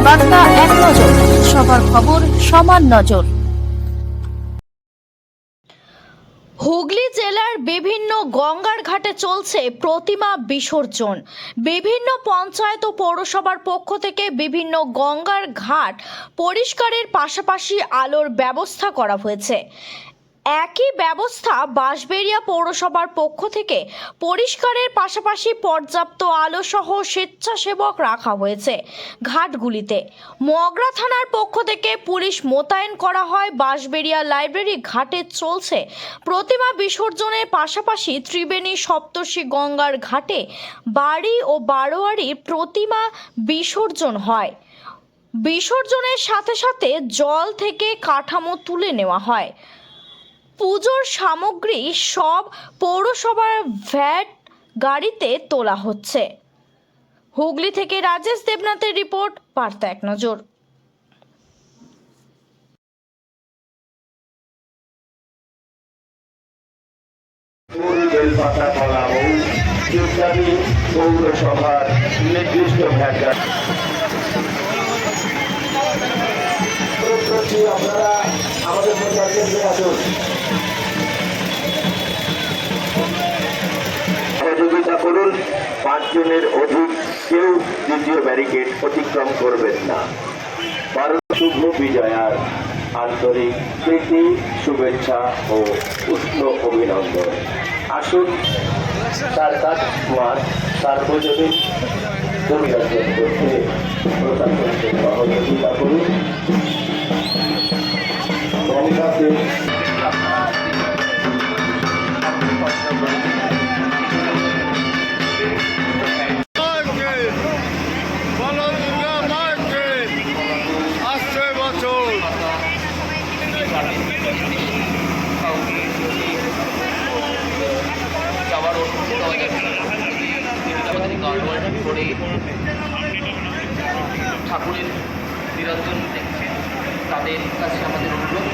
বার্তা এক নজর, সবার খবর সমান নজর। হুগলি জেলার বিভিন্ন গঙ্গার ঘাটে চলছে প্রতিমা বিসর্জন। বিভিন্ন পঞ্চায়েত ও পৌরসভার পক্ষ থেকে বিভিন্ন গঙ্গার ঘাট পরিষ্কারের পাশাপাশি আলোর ব্যবস্থা করা হয়েছে। একই ব্যবস্থা বাঁশবেড়িয়া পৌরসভার পক্ষ থেকে পরিষ্কারের পাশাপাশি পর্যাপ্ত আলো সহ স্বেচ্ছাসেবক রাখা হয়েছে ঘাটগুলিতে। মগরা থানার পক্ষ থেকে পুলিশ মোতায়েন করা হয়। বাঁশবেড়িয়া লাইব্রেরি ঘাটে চলছে প্রতিমা বিসর্জনের পাশাপাশি ত্রিবেণী সপ্তর্ষি গঙ্গার ঘাটে বাড়ি ও বারোয়ারি প্রতিমা বিসর্জন হয়। বিসর্জনের সাথে সাথে জল থেকে কাঠামো তুলে নেওয়া হয়। পুজোর সামগ্রী সব পৌরসভার ভ্যাট গাড়িতে তোলা হচ্ছে। হুগলি থেকে রাজেশ দেবনাথের রিপোর্ট, বার্তা এক নজর। পৌরসভার নির্দিষ্ট ভ্যাট আপনারা আমাদের সহযোগিতা করুন। 5 জনের অধিক কেউ দ্বিতীয় ব্যারিকেড অতিক্রম করবেন না। শুভ বিজয়ার আন্তরিক প্রীতি, শুভেচ্ছা ও উষ্ণ অভিনন্দন। আসুন তার কাজ সার্বজনীন পরিদর্শন করতে প্রশাসনকে সহযোগিতা করুন। গঙ্গাতে ঠাকুরের নিরঞ্জন দেখছেন, তাদের কাছে আমাদের অনুরোধ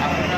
আপনারা